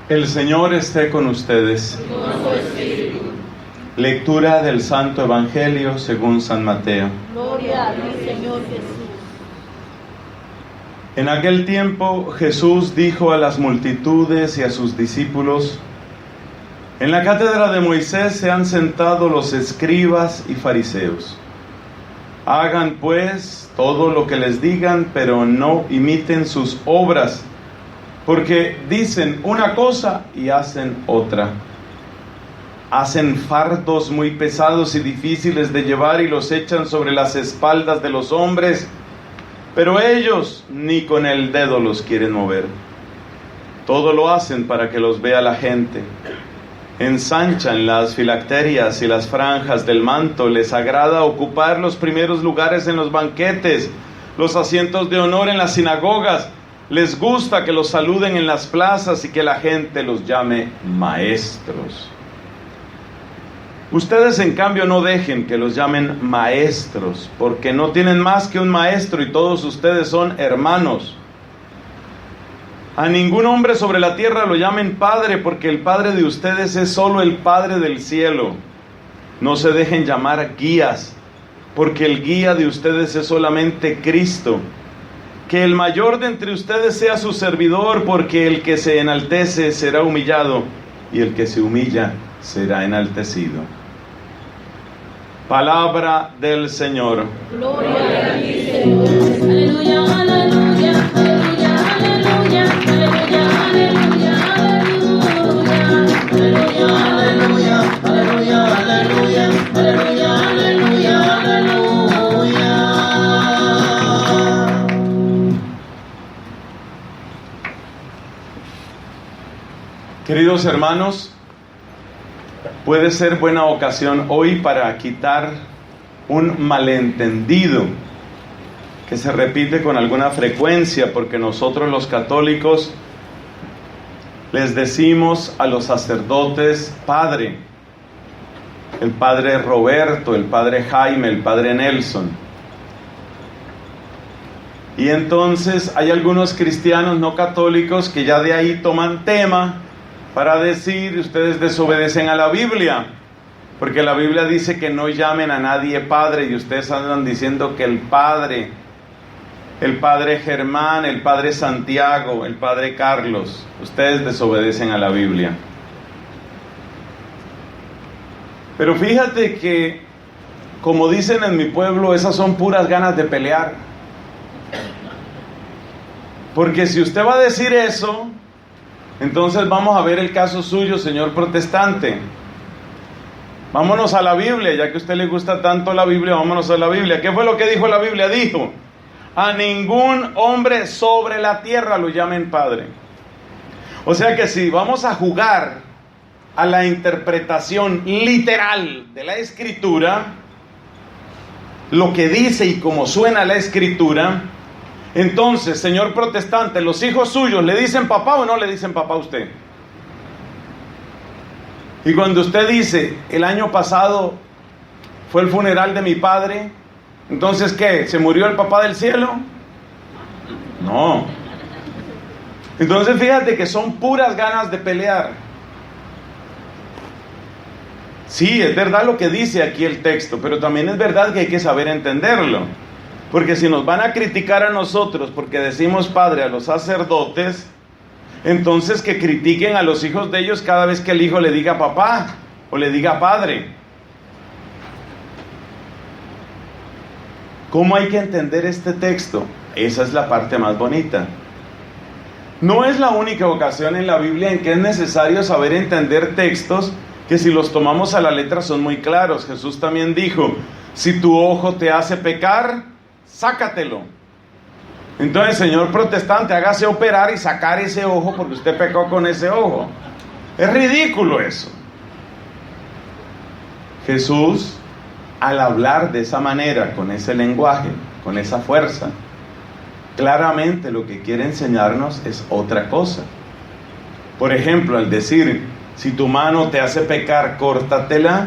El Señor esté con ustedes. Lectura del Santo Evangelio según San Mateo. Gloria a ti, Señor Jesús. En aquel tiempo Jesús dijo a las multitudes y a sus discípulos: en la cátedra de Moisés se han sentado los escribas y fariseos. Hagan pues todo lo que les digan, pero no imiten sus obras, porque dicen una cosa y hacen otra. Hacen fardos muy pesados y difíciles de llevar y los echan sobre las espaldas de los hombres, pero ellos ni con el dedo los quieren mover. Todo lo hacen para que los vea la gente. Ensanchan las filacterias y las franjas del manto, les agrada ocupar los primeros lugares en los banquetes, los asientos de honor en las sinagogas, les gusta que los saluden en las plazas y que la gente los llame maestros. Ustedes en cambio no dejen que los llamen maestros, porque no tienen más que un maestro y todos ustedes son hermanos. A ningún hombre sobre la tierra lo llamen Padre, porque el Padre de ustedes es solo el Padre del cielo. No se dejen llamar guías, porque el guía de ustedes es solamente Cristo. Que el mayor de entre ustedes sea su servidor, porque el que se enaltece será humillado, y el que se humilla será enaltecido. Palabra del Señor. Gloria a ti, Señor. Aleluya, aleluya, aleluya, aleluya, aleluya, aleluya, aleluya, aleluya, aleluya, aleluya, aleluya, aleluya. Queridos hermanos, puede ser buena ocasión hoy para quitar un malentendido que se repite con alguna frecuencia, porque nosotros los católicos les decimos a los sacerdotes Padre, el Padre Roberto, el Padre Jaime, el Padre Nelson. Y entonces hay algunos cristianos no católicos que ya de ahí toman tema para decir: ustedes desobedecen a la Biblia, porque la Biblia dice que no llamen a nadie Padre, y ustedes andan diciendo que el Padre Germán, el Padre Santiago, el Padre Carlos, ustedes desobedecen a la Biblia. Pero fíjate que, como dicen en mi pueblo, esas son puras ganas de pelear. Porque si usted va a decir eso, entonces vamos a ver el caso suyo, señor protestante. Vámonos a la Biblia, ya que a usted le gusta tanto la Biblia, vámonos a la Biblia. ¿Qué fue lo que dijo la Biblia? Dijo: a ningún hombre sobre la tierra lo llamen Padre. O sea que si vamos a jugar a la interpretación literal de la Escritura, lo que dice y cómo suena la Escritura, entonces, señor protestante, ¿los hijos suyos le dicen papá o no le dicen papá a usted? Y cuando usted dice: el año pasado fue el funeral de mi padre, entonces ¿qué? ¿Se murió el papá del cielo? No. Entonces fíjate que son puras ganas de pelear. Sí, es verdad lo que dice aquí el texto, pero también es verdad que hay que saber entenderlo. Porque si nos van a criticar a nosotros porque decimos Padre a los sacerdotes, entonces que critiquen a los hijos de ellos cada vez que el hijo le diga papá o le diga Padre. ¿Cómo hay que entender este texto? Esa es la parte más bonita. No es la única ocasión en la Biblia en que es necesario saber entender textos que, si los tomamos a la letra, son muy claros. Jesús también dijo: si tu ojo te hace pecar, sácatelo. Entonces, señor protestante, hágase operar y sacar ese ojo porque usted pecó con ese ojo. Es ridículo eso. Jesús, al hablar de esa manera, con ese lenguaje, con esa fuerza, claramente lo que quiere enseñarnos es otra cosa. Por ejemplo, al decir: si tu mano te hace pecar, córtatela,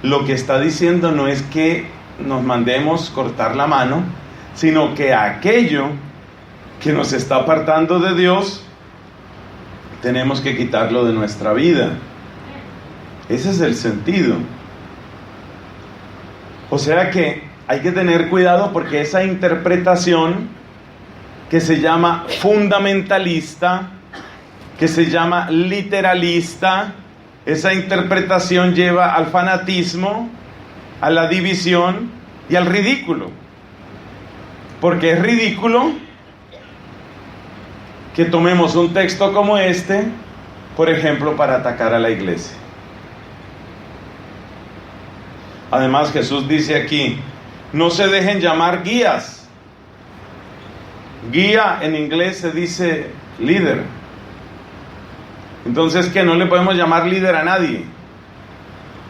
lo que está diciendo no es que nos mandemos cortar la mano, sino que aquello que nos está apartando de Dios tenemos que quitarlo de nuestra vida. Ese es el sentido. O sea que hay que tener cuidado porque esa interpretación que se llama fundamentalista, que se llama literalista, esa interpretación lleva al fanatismo, a la división y al ridículo. Porque es ridículo que tomemos un texto como este, por ejemplo, para atacar a la iglesia. Además, Jesús dice aquí, no se dejen llamar guías. Guía en inglés se dice líder. Entonces, ¿qué? No le podemos llamar líder a nadie.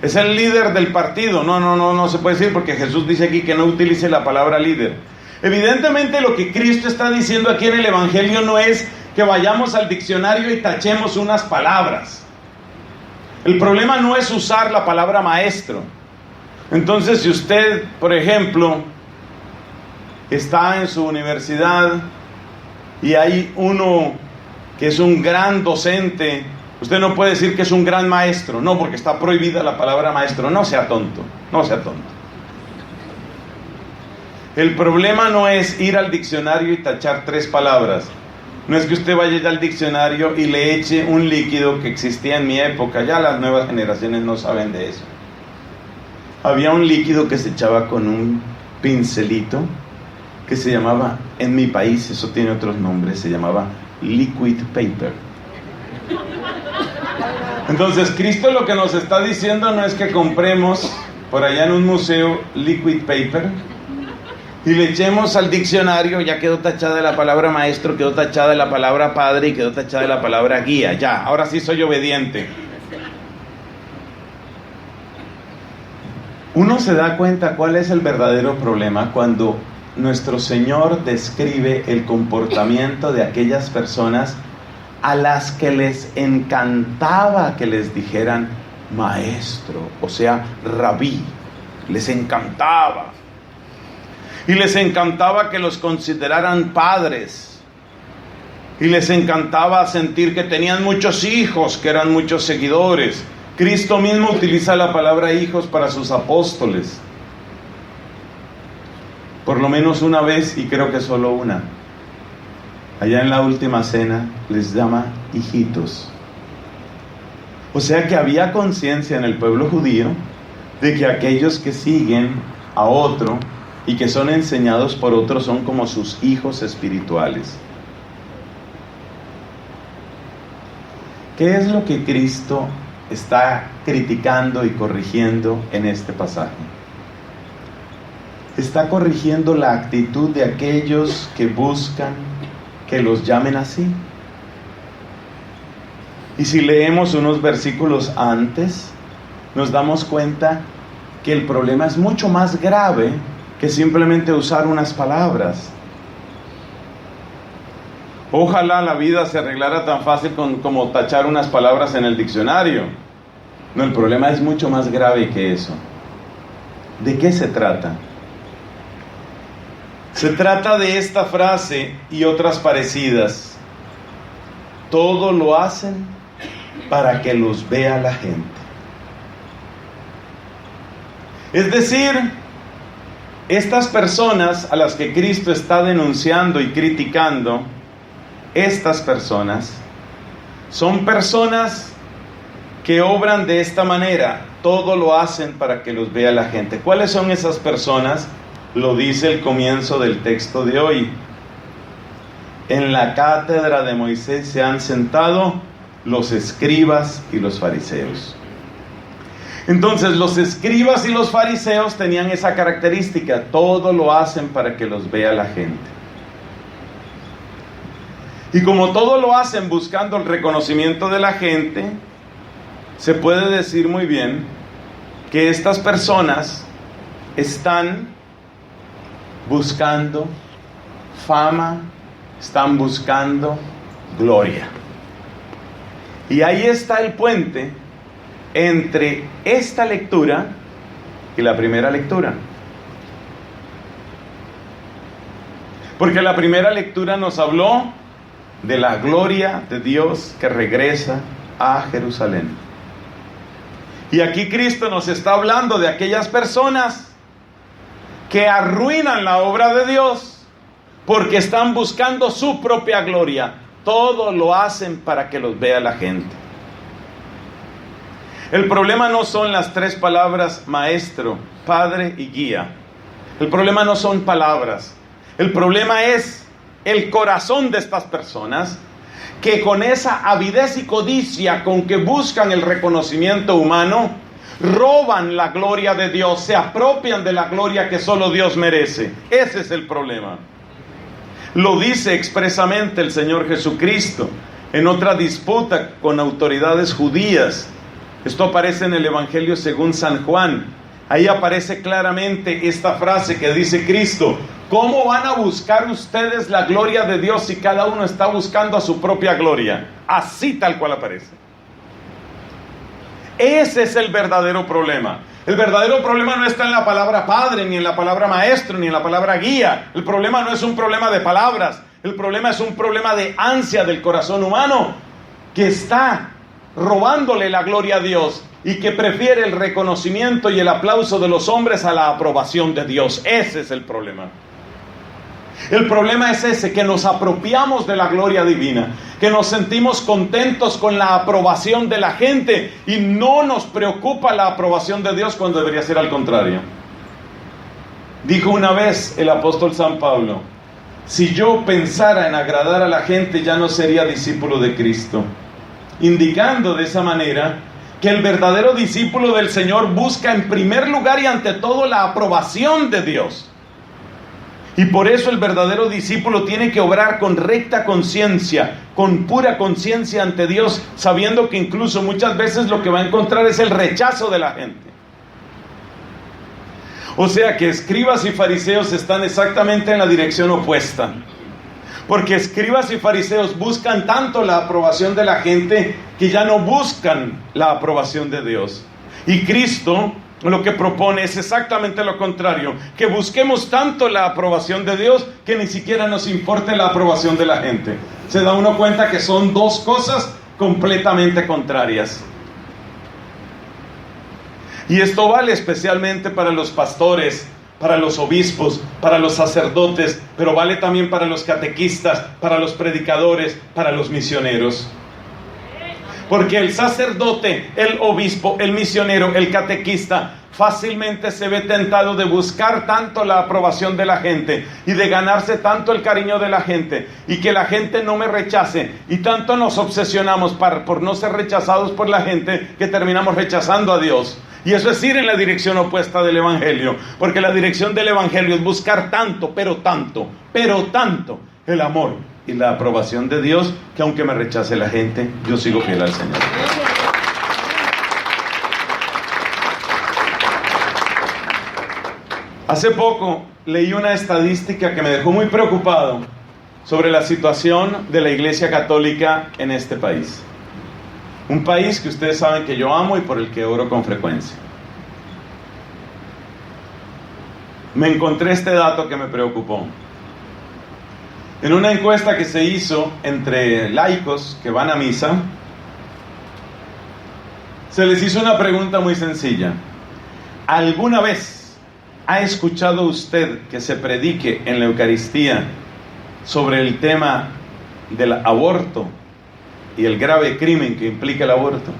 Es el líder del partido. No se puede decir porque Jesús dice aquí que no utilice la palabra líder. Evidentemente lo que Cristo está diciendo aquí en el Evangelio no es que vayamos al diccionario y tachemos unas palabras. El problema no es usar la palabra maestro. Entonces, si usted, por ejemplo, está en su universidad y hay uno que es un gran docente, usted no puede decir que es un gran maestro, no, porque está prohibida la palabra maestro. No sea tonto, no sea tonto. El problema no es ir al diccionario y tachar 3 palabras. No es que usted vaya al diccionario y le eche un líquido que existía en mi época. Ya las nuevas generaciones no saben de eso. Había un líquido que se echaba con un pincelito que se llamaba, en mi país, eso tiene otros nombres, se llamaba liquid paper. Entonces, Cristo lo que nos está diciendo no es que compremos por allá en un museo liquid paper y le echemos al diccionario, ya quedó tachada la palabra maestro, quedó tachada la palabra padre y quedó tachada la palabra guía. Ya, ahora sí soy obediente. Uno se da cuenta cuál es el verdadero problema cuando nuestro Señor describe el comportamiento de aquellas personas a las que les encantaba que les dijeran maestro, o sea, rabí. Les encantaba. Y les encantaba que los consideraran padres. Y les encantaba sentir que tenían muchos hijos, que eran muchos seguidores. Cristo mismo utiliza la palabra hijos para sus apóstoles. Por lo menos una vez, y creo que solo una. Allá en la última cena les llama hijitos. O sea que había conciencia en el pueblo judío de que aquellos que siguen a otro y que son enseñados por otros son como sus hijos espirituales. ¿Qué es lo que Cristo está criticando y corrigiendo en este pasaje? Está corrigiendo la actitud de aquellos que buscan que los llamen así. Y si leemos unos versículos antes, nos damos cuenta que el problema es mucho más grave que simplemente usar unas palabras. Ojalá la vida se arreglara tan fácil como tachar unas palabras en el diccionario. No, el problema es mucho más grave que eso. ¿De qué se trata? Se trata de esta frase y otras parecidas. Todo lo hacen para que los vea la gente. Es decir, estas personas a las que Cristo está denunciando y criticando, estas personas son personas que obran de esta manera. Todo lo hacen para que los vea la gente. ¿Cuáles son esas personas? Lo dice el comienzo del texto de hoy. En la cátedra de Moisés se han sentado los escribas y los fariseos. Entonces, los escribas y los fariseos tenían esa característica. Todo lo hacen para que los vea la gente. Y como todo lo hacen buscando el reconocimiento de la gente, se puede decir muy bien que estas personas están buscando fama, están buscando gloria. Y ahí está el puente entre esta lectura y la primera lectura. Porque la primera lectura nos habló de la gloria de Dios que regresa a Jerusalén. Y aquí Cristo nos está hablando de aquellas personas que arruinan la obra de Dios porque están buscando su propia gloria. Todo lo hacen para que los vea la gente. El problema no son las tres palabras maestro, padre y guía. El problema no son palabras. El problema es el corazón de estas personas que con esa avidez y codicia con que buscan el reconocimiento humano, roban la gloria de Dios, se apropian de la gloria que solo Dios merece. Ese es el problema. Lo dice expresamente el Señor Jesucristo en otra disputa con autoridades judías. Esto aparece en el Evangelio según San Juan. Ahí aparece claramente esta frase que dice Cristo: ¿cómo van a buscar ustedes la gloria de Dios si cada uno está buscando a su propia gloria? Así tal cual aparece. Ese es el verdadero problema. El verdadero problema no está en la palabra padre, ni en la palabra maestro, ni en la palabra guía. El problema no es un problema de palabras. El problema es un problema de ansia del corazón humano que está robándole la gloria a Dios y que prefiere el reconocimiento y el aplauso de los hombres a la aprobación de Dios. Ese es el problema. El problema es ese, que nos apropiamos de la gloria divina, que nos sentimos contentos con la aprobación de la gente y no nos preocupa la aprobación de Dios cuando debería ser al contrario. Dijo una vez el apóstol San Pablo: si yo pensara en agradar a la gente, ya no sería discípulo de Cristo. Indicando de esa manera que el verdadero discípulo del Señor busca en primer lugar y ante todo la aprobación de Dios. Y por eso el verdadero discípulo tiene que obrar con recta conciencia, con pura conciencia ante Dios, sabiendo que incluso muchas veces lo que va a encontrar es el rechazo de la gente. O sea que escribas y fariseos están exactamente en la dirección opuesta. Porque escribas y fariseos buscan tanto la aprobación de la gente que ya no buscan la aprobación de Dios. Y Cristo lo que propone es exactamente lo contrario, que busquemos tanto la aprobación de Dios que ni siquiera nos importe la aprobación de la gente. Se da uno cuenta que son dos cosas completamente contrarias. Y esto vale especialmente para los pastores, para los obispos, para los sacerdotes, pero vale también para los catequistas, para los predicadores, para los misioneros. Porque el sacerdote, el obispo, el misionero, el catequista fácilmente se ve tentado de buscar tanto la aprobación de la gente y de ganarse tanto el cariño de la gente y que la gente no me rechace, y tanto nos obsesionamos por no ser rechazados por la gente que terminamos rechazando a Dios. Y eso es ir en la dirección opuesta del Evangelio, porque la dirección del Evangelio es buscar tanto, pero tanto el amor y la aprobación de Dios, que aunque me rechace la gente, yo sigo fiel al Señor. Hace poco leí una estadística que me dejó muy preocupado sobre la situación de la Iglesia Católica en este país. Un país que ustedes saben que yo amo y por el que oro con frecuencia. Me encontré este dato que me preocupó. En una encuesta que se hizo entre laicos que van a misa, se les hizo una pregunta muy sencilla. ¿Alguna vez ha escuchado usted que se predique en la Eucaristía sobre el tema del aborto y el grave crimen que implica el aborto?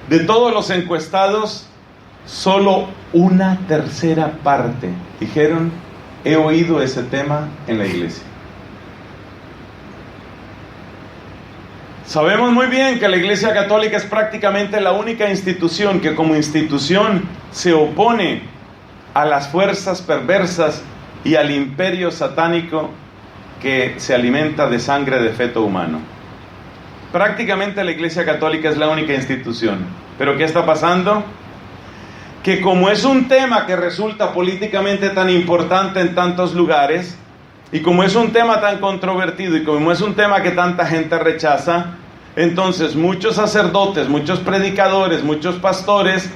De todos los encuestados, solo una tercera parte dijeron: he oído ese tema en la iglesia. Sabemos muy bien que la Iglesia Católica es prácticamente la única institución que como institución se opone a las fuerzas perversas y al imperio satánico que se alimenta de sangre de feto humano. Prácticamente la Iglesia Católica es la única institución. ¿Pero qué está pasando? Que como es un tema que resulta políticamente tan importante en tantos lugares, y como es un tema tan controvertido, y como es un tema que tanta gente rechaza, entonces muchos sacerdotes, muchos predicadores, muchos pastores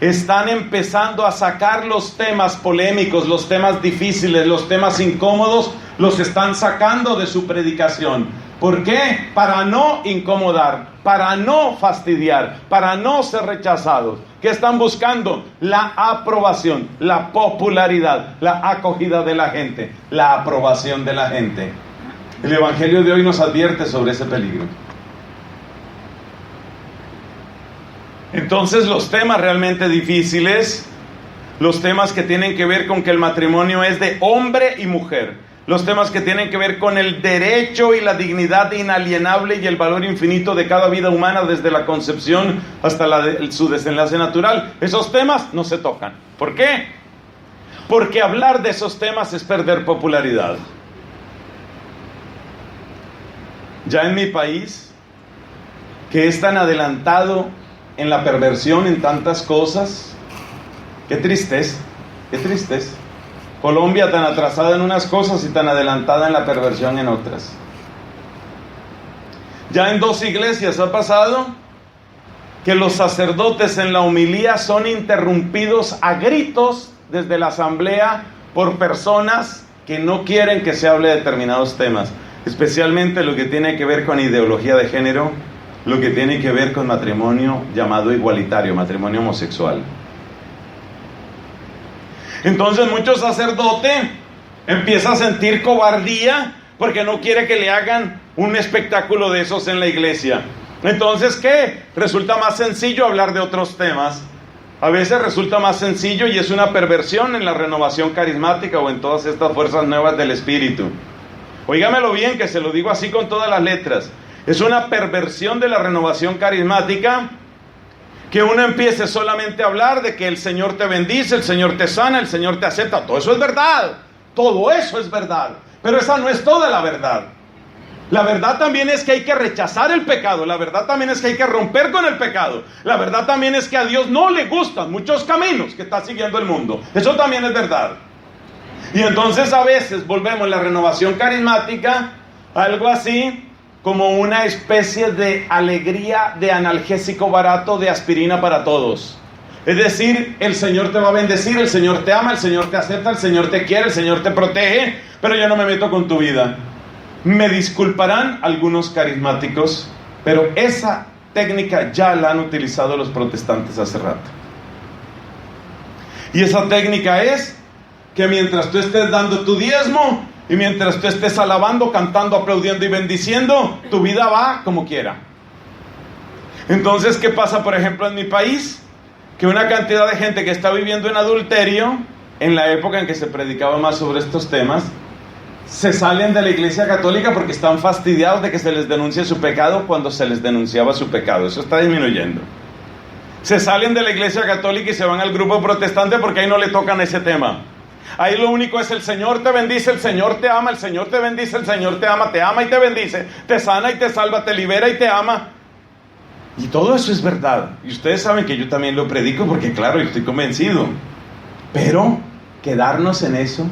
están empezando a sacar los temas polémicos, los temas difíciles, los temas incómodos, Los están sacando de su predicación. ¿Por qué? Para no incomodar, para no fastidiar, para no ser rechazados. ¿Qué están buscando? La aprobación, la popularidad, la acogida de la gente, la aprobación de la gente. El Evangelio de hoy nos advierte sobre ese peligro. Entonces, los temas realmente difíciles, los temas que tienen que ver con que el matrimonio es de hombre y mujer, los temas que tienen que ver con el derecho y la dignidad inalienable y el valor infinito de cada vida humana desde la concepción hasta su desenlace natural, esos temas no se tocan. ¿Por qué? Porque hablar de esos temas es perder popularidad. Ya en mi país, que es tan adelantado en la perversión, en tantas cosas, qué tristeza, qué tristeza. Colombia tan atrasada en unas cosas y tan adelantada en la perversión en otras. Ya en 2 iglesias ha pasado que los sacerdotes en la homilía son interrumpidos a gritos desde la asamblea por personas que no quieren que se hable de determinados temas, especialmente lo que tiene que ver con ideología de género, lo que tiene que ver con matrimonio llamado igualitario, matrimonio homosexual. Entonces mucho sacerdote empieza a sentir cobardía porque no quiere que le hagan un espectáculo de esos en la iglesia. Entonces, ¿qué? Resulta más sencillo hablar de otros temas. A veces resulta más sencillo y es una perversión en la renovación carismática o en todas estas fuerzas nuevas del Espíritu. Óigamelo bien, que se lo digo así con todas las letras. Es una perversión de la renovación carismática que uno empiece solamente a hablar de que el Señor te bendice, el Señor te sana, el Señor te acepta. Todo eso es verdad. Todo eso es verdad. Pero esa no es toda la verdad. La verdad también es que hay que rechazar el pecado. La verdad también es que hay que romper con el pecado. La verdad también es que a Dios no le gustan muchos caminos que está siguiendo el mundo. Eso también es verdad. Y entonces a veces volvemos la renovación carismática a algo así como una especie de alegría de analgésico barato de aspirina para todos. Es decir, el Señor te va a bendecir, el Señor te ama, el Señor te acepta, el Señor te quiere, el Señor te protege, pero yo no me meto con tu vida. Me disculparán algunos carismáticos, pero esa técnica ya la han utilizado los protestantes hace rato. Y esa técnica es que mientras tú estés dando tu diezmo, y mientras tú estés alabando, cantando, aplaudiendo y bendiciendo, tu vida va como quiera. Entonces, ¿qué pasa, por ejemplo, en mi país? Que una cantidad de gente que está viviendo en adulterio, en la época en que se predicaba más sobre estos temas, se salen de la iglesia católica porque están fastidiados de que se les denuncie su pecado cuando se les denunciaba su pecado. Eso está disminuyendo. Se salen de la iglesia católica y se van al grupo protestante porque ahí no le tocan ese tema. Ahí lo único es el Señor te bendice, el Señor te ama, el Señor te bendice, el Señor te ama y te bendice, te sana y te salva, te libera y te ama. Y todo eso es verdad. Y ustedes saben que yo también lo predico porque claro, yo estoy convencido. Pero quedarnos en eso,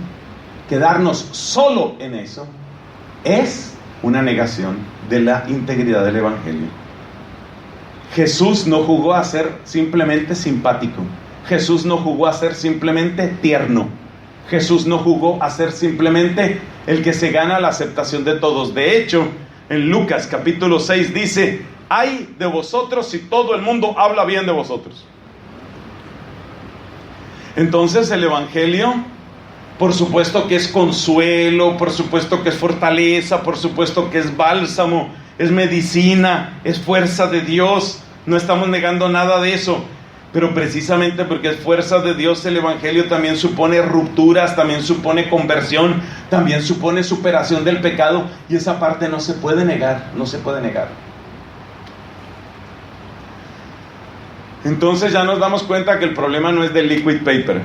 quedarnos solo en eso, es una negación de la integridad del Evangelio. Jesús no jugó a ser simplemente simpático. Jesús no jugó a ser simplemente tierno. Jesús no jugó a ser simplemente el que se gana la aceptación de todos. De hecho, en Lucas capítulo 6 dice: ay de vosotros si todo el mundo habla bien de vosotros. Entonces el Evangelio, por supuesto que es consuelo, por supuesto que es fortaleza, por supuesto que es bálsamo, es medicina, es fuerza de Dios. No estamos negando nada de eso. Pero precisamente porque es fuerza de Dios, el Evangelio también supone rupturas, también supone conversión, también supone superación del pecado. Y esa parte no se puede negar, no se puede negar. Entonces ya nos damos cuenta que el problema no es del liquid paper.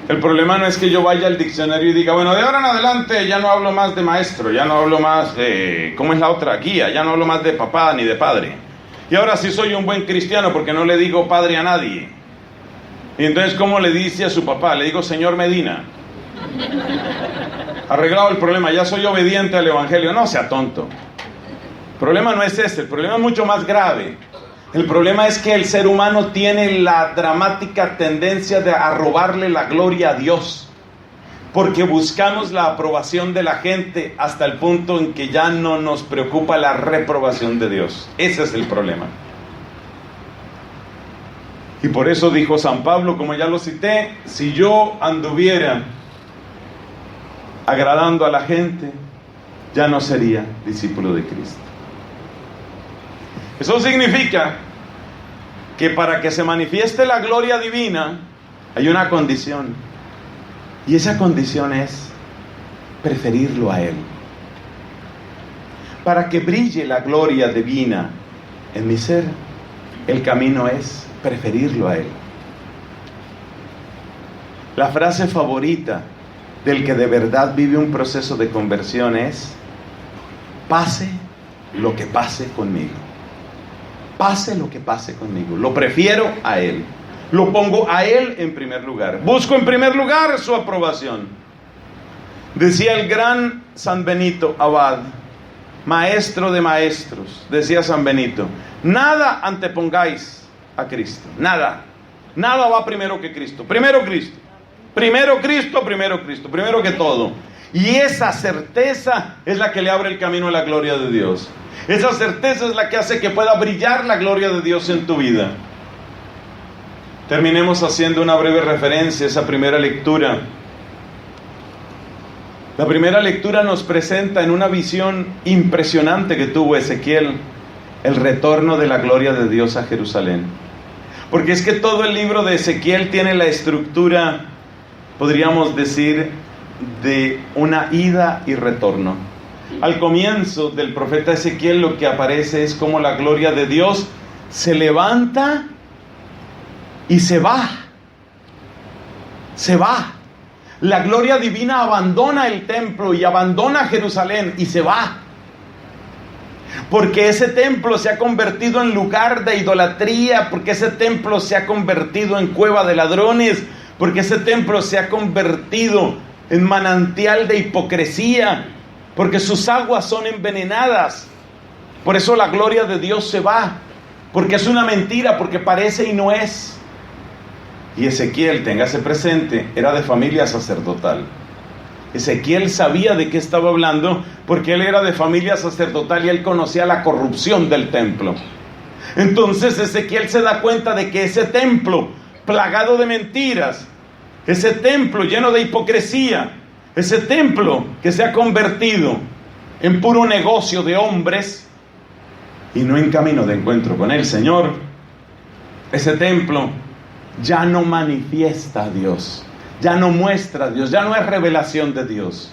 El problema no es que yo vaya al diccionario y diga, bueno, de ahora en adelante ya no hablo más de maestro, ya no hablo más de, ¿cómo es la otra? Guía, ya no hablo más de papá ni de padre. Y ahora sí soy un buen cristiano porque no le digo padre a nadie. Y entonces, ¿cómo le dice a su papá? Le digo, señor Medina. Arreglado el problema, ya soy obediente al Evangelio. No sea tonto. El problema no es ese, el problema es mucho más grave. El problema es que el ser humano tiene la dramática tendencia de a robarle la gloria a Dios. porque buscamos la aprobación de la gente hasta el punto en que ya no nos preocupa la reprobación de Dios. Ese es el problema. Y por eso dijo San Pablo, como ya lo cité, si yo anduviera agradando a la gente, ya no sería discípulo de Cristo. Eso significa que para que se manifieste la gloria divina hay una condición, y esa condición es preferirlo a Él. Para que brille la gloria divina en mi ser, el camino es preferirlo a Él. La frase favorita del que de verdad vive un proceso de conversión es: pase lo que pase conmigo. Pase lo que pase conmigo. Lo prefiero a Él. Lo pongo a Él en primer lugar. Busco en primer lugar su aprobación. Decía el gran San Benito Abad, maestro de maestros, decía San Benito: nada antepongáis a Cristo. Nada. Nada va primero que Cristo. Primero Cristo. Primero Cristo, primero Cristo. Primero que todo. Y esa certeza es la que le abre el camino a la gloria de Dios. Esa certeza es la que hace que pueda brillar la gloria de Dios en tu vida. Terminemos haciendo una breve referencia a esa primera lectura. La primera lectura nos presenta en una visión impresionante que tuvo Ezequiel el retorno de la gloria de Dios a Jerusalén. Porque es que todo el libro de Ezequiel tiene la estructura, podríamos decir, de una ida y retorno. Al comienzo del profeta Ezequiel lo que aparece es como la gloria de Dios se levanta y se va. Se va. La gloria divina abandona el templo y abandona Jerusalén y se va. Porque ese templo se ha convertido en lugar de idolatría, porque ese templo se ha convertido en cueva de ladrones, porque ese templo se ha convertido en manantial de hipocresía, porque sus aguas son envenenadas. Por eso la gloria de Dios se va, porque es una mentira, porque parece y no es. Y Ezequiel, téngase presente, era de familia sacerdotal. Ezequiel sabía de qué estaba hablando, porque él era de familia sacerdotal y él conocía la corrupción del templo. Entonces Ezequiel se da cuenta de que ese templo plagado de mentiras, ese templo lleno de hipocresía, ese templo que se ha convertido en puro negocio de hombres y no en camino de encuentro con el Señor, ese templo ya no manifiesta a Dios, ya no muestra a Dios, ya no es revelación de Dios.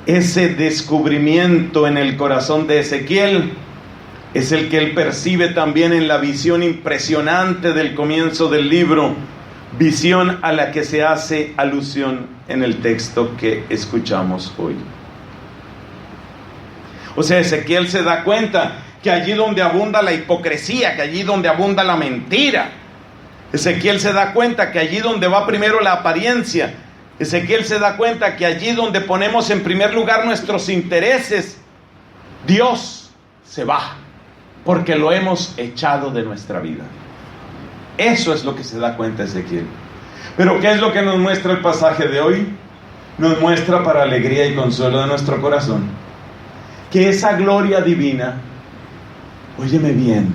Ese descubrimiento en el corazón de Ezequiel es el que él percibe también en la visión impresionante del comienzo del libro, visión a la que se hace alusión en el texto que escuchamos hoy. O sea, Ezequiel se da cuenta que allí donde abunda la hipocresía, que allí donde abunda la mentira, Ezequiel se da cuenta que allí donde va primero la apariencia, Ezequiel se da cuenta que allí donde ponemos en primer lugar nuestros intereses, Dios se va, porque lo hemos echado de nuestra vida. Eso es lo que se da cuenta Ezequiel. Pero ¿qué es lo que nos muestra el pasaje de hoy? Nos muestra para alegría y consuelo de nuestro corazón que esa gloria divina, óyeme bien,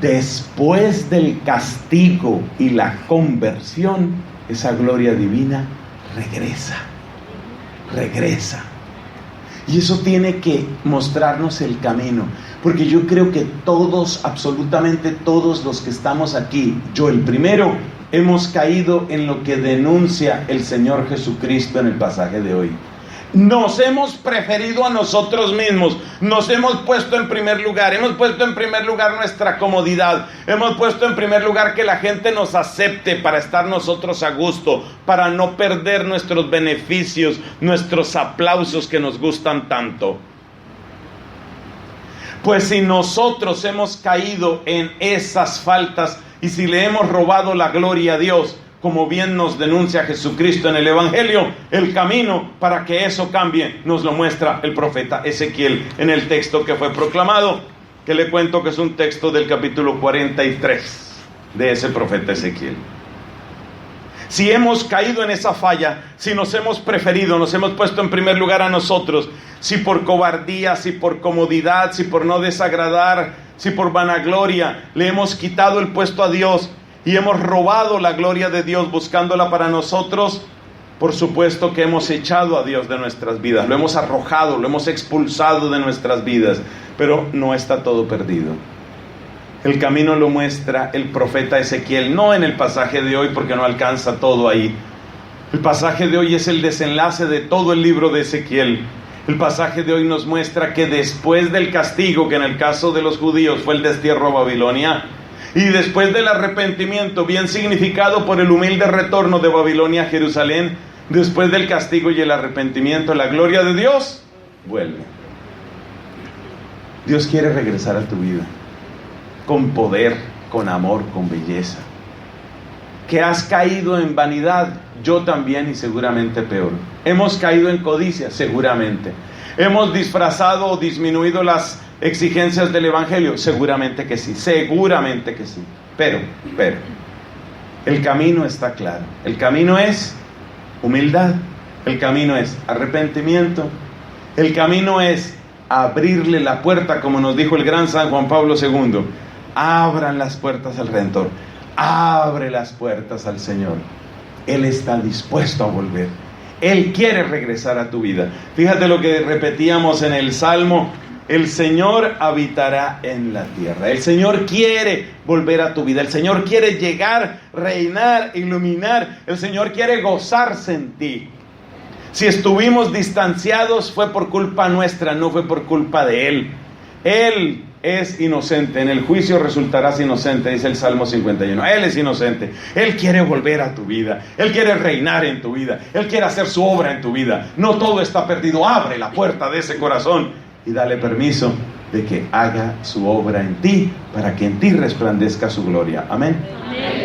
después del castigo y la conversión, esa gloria divina regresa. Y eso tiene que mostrarnos el camino, porque yo creo que todos, absolutamente todos los que estamos aquí, yo el primero, hemos caído en lo que denuncia el Señor Jesucristo en el pasaje de hoy. Nos hemos preferido a nosotros mismos, nos hemos puesto en primer lugar, hemos puesto en primer lugar nuestra comodidad, hemos puesto en primer lugar que la gente nos acepte para estar nosotros a gusto, para no perder nuestros beneficios, nuestros aplausos que nos gustan tanto. Pues si nosotros hemos caído en esas faltas y si le hemos robado la gloria a Dios, como bien nos denuncia Jesucristo en el Evangelio, el camino para que eso cambie nos lo muestra el profeta Ezequiel en el texto que fue proclamado, que le cuento que es un texto del capítulo 43 de ese profeta Ezequiel. Si hemos caído en esa falla, si nos hemos preferido, nos hemos puesto en primer lugar a nosotros, si por cobardía, si por comodidad, si por no desagradar, si por vanagloria, le hemos quitado el puesto a Dios y hemos robado la gloria de Dios buscándola para nosotros, por supuesto que hemos echado a Dios de nuestras vidas, lo hemos arrojado, lo hemos expulsado de nuestras vidas, pero no está todo perdido. El camino lo muestra el profeta Ezequiel, no en el pasaje de hoy porque no alcanza todo ahí. El pasaje de hoy es el desenlace de todo el libro de Ezequiel. El pasaje de hoy nos muestra que después del castigo, que en el caso de los judíos fue el destierro a Babilonia, y después del arrepentimiento, bien significado por el humilde retorno de Babilonia a Jerusalén, después del castigo y el arrepentimiento, la gloria de Dios vuelve. Dios quiere regresar a tu vida, con poder, con amor, con belleza. Que has caído en vanidad, yo también y seguramente peor. Hemos caído en codicia, seguramente. Hemos disfrazado o disminuido las exigencias del Evangelio, seguramente que sí, pero, el camino está claro. El camino es humildad, el camino es arrepentimiento, el camino es abrirle la puerta, como nos dijo el gran San Juan Pablo II. Abran las puertas al Redentor, abre las puertas al Señor. Él está dispuesto a volver, Él quiere regresar a tu vida. Fíjate lo que repetíamos en el Salmo: el Señor habitará en la tierra. El Señor quiere volver a tu vida, el Señor quiere llegar, reinar, iluminar, el Señor quiere gozarse en ti. Si estuvimos distanciados fue por culpa nuestra, no fue por culpa de Él. Él es inocente, en el juicio resultarás inocente, dice el Salmo 51. Él es inocente, Él quiere volver a tu vida, Él quiere reinar en tu vida, Él quiere hacer su obra en tu vida. No todo está perdido, abre la puerta de ese corazón y dale permiso de que haga su obra en ti, para que en ti resplandezca su gloria. Amén. Amén.